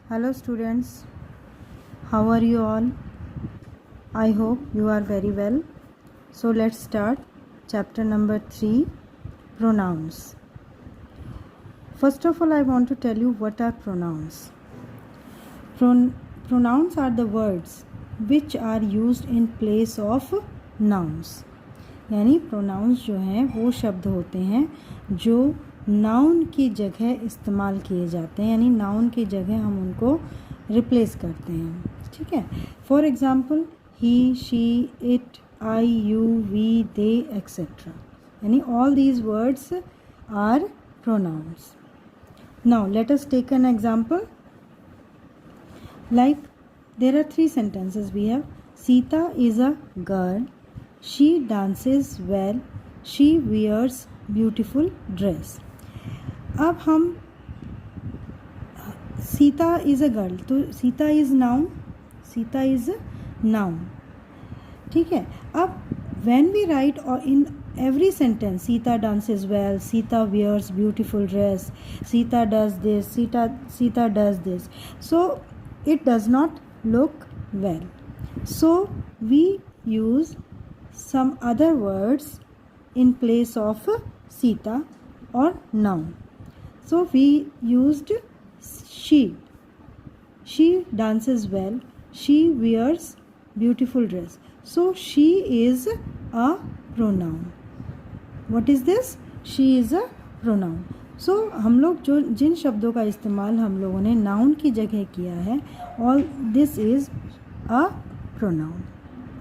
Hello students, how are you all? I hope you are very well. So let's start chapter number 3, pronouns. First of all, I want to tell you what are pronouns. Pronouns are the words which are used in place of nouns. यानी pronouns जो हैं वो शब्द होते हैं जो noun की जगह इस्तेमाल किए जाते हैं, यानी नाउन की जगह हम उनको रिप्लेस करते हैं. ठीक है. For example he, she, it, I, you, we, they, etcetera. यानी all these words are pronouns. Now let us take an example. Like there are 3 sentences we have. Sita is a girl. She dances well. She wears beautiful dress. अब हम Sita is a girl, तो Sita is noun, Sita is noun. ठीक है. अब when we write or in every sentence, Sita dances well, Sita wears beautiful dress, Sita does this, Sita does this, so it does not look well. So we use some other words in place of Sita or noun. So we used she. She dances well. She wears beautiful dress. So she is a pronoun. What is this? She is a pronoun. So हम लोग जो जिन शब्दों का इस्तेमाल हम लोगों ने noun की जगह किया है, all this is a pronoun.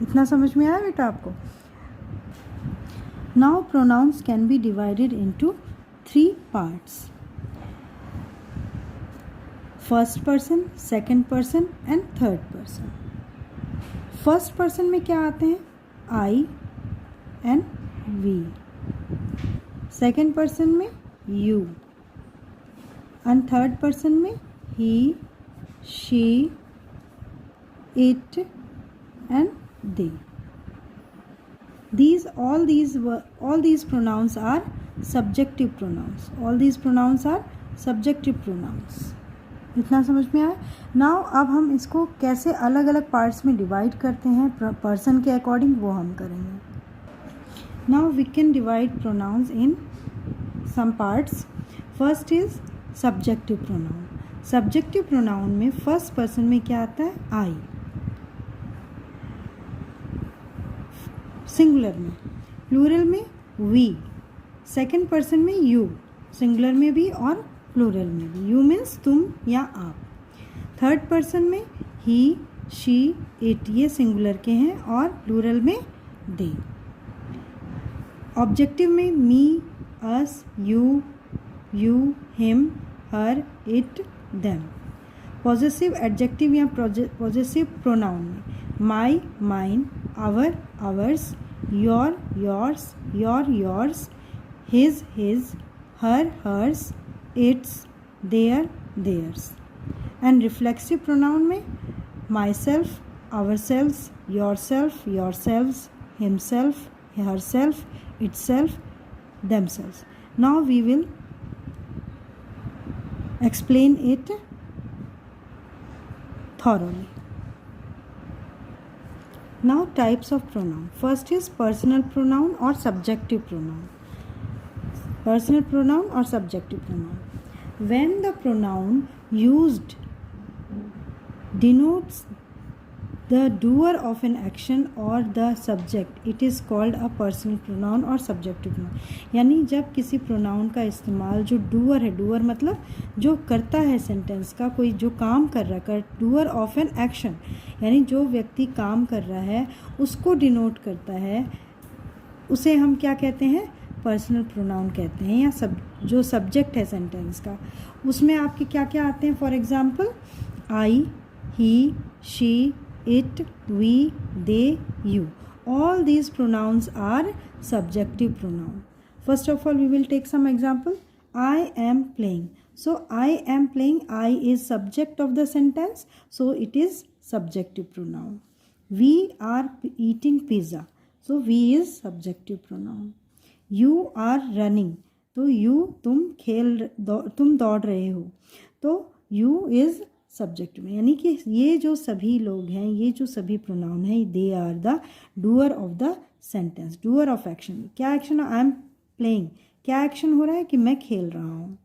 इतना समझ में आया बेटा आपको? Now pronouns can be divided into 3 parts. First person, second person and third person. First person में क्या आते हैं? I and we. Second person में you, and third person में he, she, it and they. All these pronouns are subjective pronouns. All these pronouns are subjective pronouns. इतना समझ में आया? नाउ अब हम इसको कैसे अलग अलग पार्ट्स में डिवाइड करते हैं पर्सन के अकॉर्डिंग, वो हम करेंगे. Now we can divide pronouns in some parts. First is subjective pronoun. Subjective pronoun में first person में क्या आता है? I. Singular में. Plural में we. Second person में you. Singular में भी और plural में भी. You means तुम या आप. Third person में he, she, it. ये singular के हैं और plural में they. Objective में me, us, you, him, her, it, them. Possessive adjective या possessive pronoun में my, mine, our, ours, your, yours, yours, his, her, hers, its, their, theirs. And reflexive pronoun में myself, ourselves, yourself, yourselves, himself, herself, itself, themselves. Now we will explain it thoroughly. Now types of pronoun. First is personal pronoun or subjective pronoun. Personal pronoun or subjective pronoun. When the pronoun used denotes the doer of an action or the subject, it is called a personal pronoun or subjective pronoun. यानी जब किसी pronoun का इस्तेमाल जो doer है, doer मतलब जो करता है सेंटेंस का, कोई जो काम कर रहा है, डूअर ऑफ एन एक्शन, यानी जो व्यक्ति काम कर रहा है उसको डिनोट करता है, उसे हम क्या कहते हैं? पर्सनल प्रोनाउन कहते हैं. या जो सब्जेक्ट है सेंटेंस का, उसमें आपके क्या क्या आते हैं? For example I, he, she, it, we, they, you. All these pronouns are subjective pronoun. First of all, we will take some example. I am playing. So I am playing, I is subject of the sentence, so it is subjective pronoun. We are eating pizza, so we is subjective pronoun. You are running, तो you तुम दौड़ रहे हो, तो you is subject में, यानी कि ये जो सभी लोग हैं, ये जो सभी प्रोनाउन हैं, they are the doer of the sentence, doer of action. क्या एक्शन? आई एम प्लेइंग, क्या एक्शन हो रहा है कि मैं खेल रहा हूँ।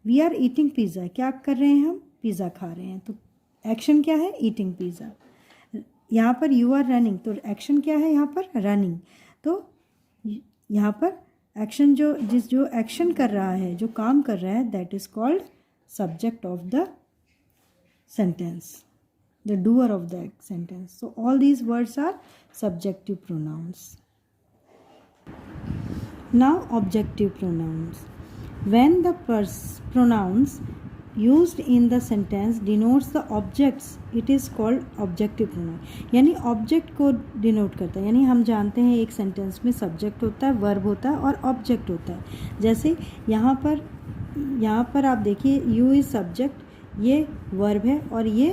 वी आर ईटिंग पिज़्ज़ा, क्या कर रहे हैं हम? पिज़्ज़ा खा रहे हैं, तो एक्शन क्या है? Eating pizza. यहाँ पर यू आर रनिंग, तो एक्शन क्या है यहाँ पर? रनिंग। तो यहाँ पर एक्शन जो एक्शन कर रहा है, जो काम कर रहा है, that is called subject of the sentence, the doer of the sentence. So all these words are subjective pronouns. Now objective pronouns. When the pronouns used in the sentence denotes the objects, it is called objective pronoun. यानी object को denote करता है, यानी हम जानते हैं एक sentence में सब्जेक्ट होता है, वर्ब होता है और ऑब्जेक्ट होता है. जैसे यहाँ पर आप देखिए, यू इज सब्जेक्ट, ये वर्ब है और ये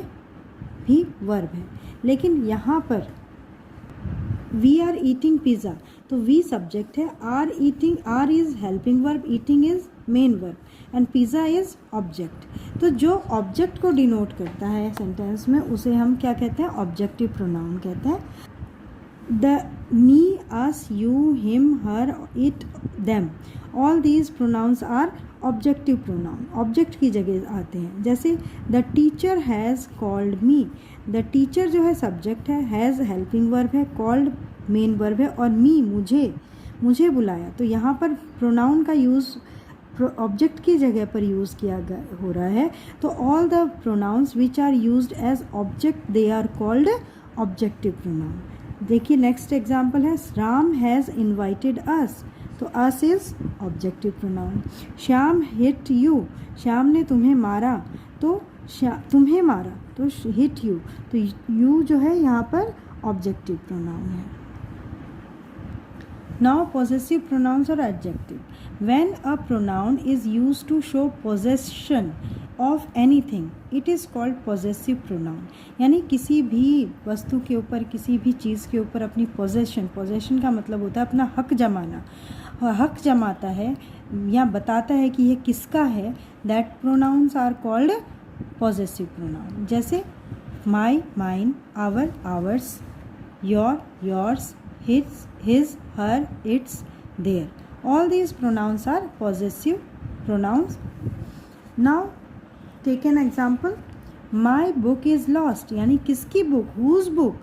भी वर्ब है. लेकिन यहाँ पर वी आर ईटिंग पिज़्ज़ा, तो वी सब्जेक्ट है, are eating, are is helping verb, eating is main verb and pizza is object. तो जो ऑब्जेक्ट को डिनोट करता है सेंटेंस में, उसे हम क्या कहते हैं? ऑब्जेक्टिव प्रोनाउन कहते हैं. The me, us, you, him, her, it, them, all these pronouns are objective pronoun, object की जगह आते हैं. जैसे the teacher has called me, the teacher जो है सब्जेक्ट है, हैज़ हेल्पिंग वर्ब है, कॉल्ड मेन वर्ब है और मी मुझे बुलाया. तो यहाँ पर प्रोनाउन का यूज़ ऑब्जेक्ट की जगह पर यूज़ हो रहा है. तो all the pronouns which are used as object, they are called objective pronoun. देखिए नेक्स्ट एग्जाम्पल है, राम हैज़ इन्वाइटेड अस, तो us is objective pronoun. Shyam hit you, Shyam ने तुम्हें मारा, तो तुम्हें मारा, तो हिट यू, तो यू जो है यहाँ पर ऑब्जेक्टिव प्रोनाउन है. नाउ पॉसेसिव प्रोनाउंस और adjective. When a pronoun is used to show possession of anything, it is called possessive pronoun. यानी किसी भी वस्तु के ऊपर, किसी भी चीज़ के ऊपर अपनी पोजेशन का मतलब होता है अपना हक जमाना. हक जमाता है या बताता है कि ये किसका है, that pronouns are called possessive pronoun. जैसे my, mine, our, ours, your, yours, his, her, its, their. All these pronouns are possessive pronouns. Now take an example. My book is lost, यानी किसकी बुक? whose book?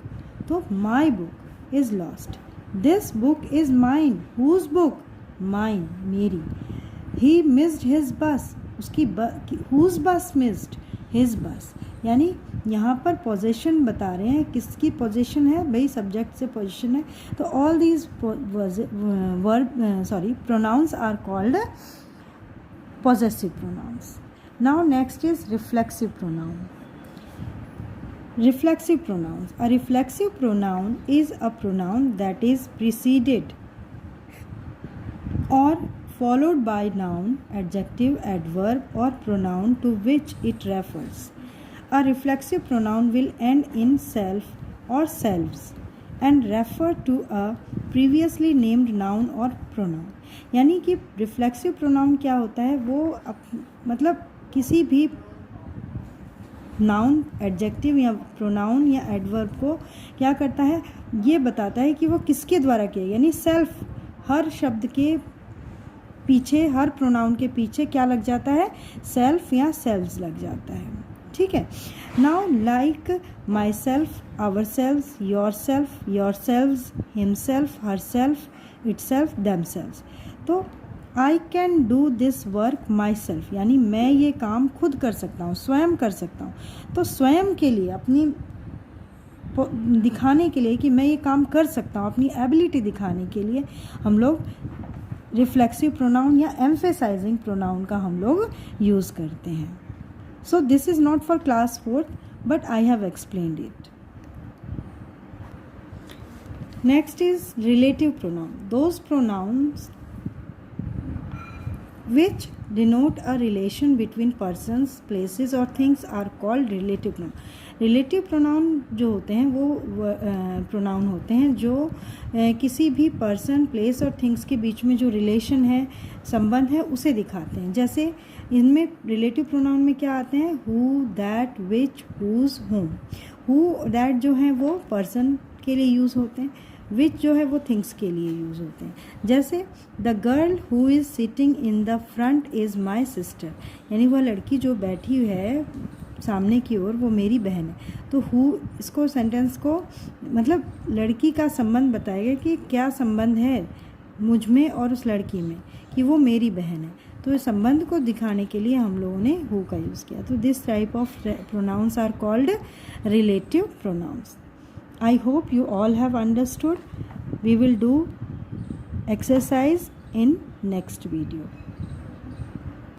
तो my book is lost. This book is mine. whose book? mine, मेरी. He missed his bus, उसकी whose bus missed? his bus. यानी यहाँ पर possession बता रहे हैं, किसकी पोजेशन है भाई? सब्जेक्ट से पोजेशन है. तो all these pronouns are called possessive pronouns. Now next is reflexive pronoun. Reflexive pronouns. A reflexive pronoun is a pronoun that is preceded or followed by noun, adjective, adverb or pronoun to which it refers. A reflexive pronoun will end in self or selves and refer to a previously named noun or pronoun. यानी कि reflexive pronoun क्या होता है? वो मतलब किसी भी noun, adjective या प्रोनाउन या एडवर्ब को क्या करता है? ये बताता है कि वो किसके द्वारा किया. यानी सेल्फ, हर शब्द के पीछे, हर प्रोनाउन के पीछे क्या लग जाता है? सेल्फ या सेल्व्स लग जाता है. ठीक है. Now like myself, ourself, yourself, yourselves, himself, herself, itself, themselves. तो I can do this work myself, यानी मैं ये काम खुद कर सकता हूँ, स्वयं कर सकता हूँ. तो स्वयं के लिए, अपनी दिखाने के लिए कि मैं ये काम कर सकता हूँ, अपनी एबिलिटी दिखाने के लिए हम लोग रिफ्लेक्सिव प्रोनाउन या एम्फेसाइजिंग प्रोनाउन का हम लोग यूज़ करते हैं. So this is not for class 4th, but I have explained it. Next is relative pronoun. Those pronouns which denote a relation between persons, places or things are called relative pronoun. Relative pronoun जो होते हैं वो pronoun होते हैं जो किसी भी person, place और थिंग्स के बीच में जो रिलेशन है, संबंध है, उसे दिखाते हैं. जैसे इनमें रिलेटिव प्रोनाउन में क्या आते हैं, who, that, which, whose, whom. Who that जो है वो पर्सन के लिए यूज़ होते हैं, विच जो है वो थिंग्स के लिए यूज़ होते हैं। जैसे the girl who is sitting in the front is my sister, यानी वह लड़की जो बैठी है सामने की ओर वो मेरी बहन है। तो हु इसको सेंटेंस को मतलब लड़की का संबंध बताएगा कि क्या संबंध है मुझ में और उस लड़की में, कि वो मेरी बहन है। तो इस संबंध को दिखाने के लिए हम लोगों ने हु का यूज़ किया। तो this type of pronouns are called relative pronouns. I hope you all have understood. We will do exercise in next video.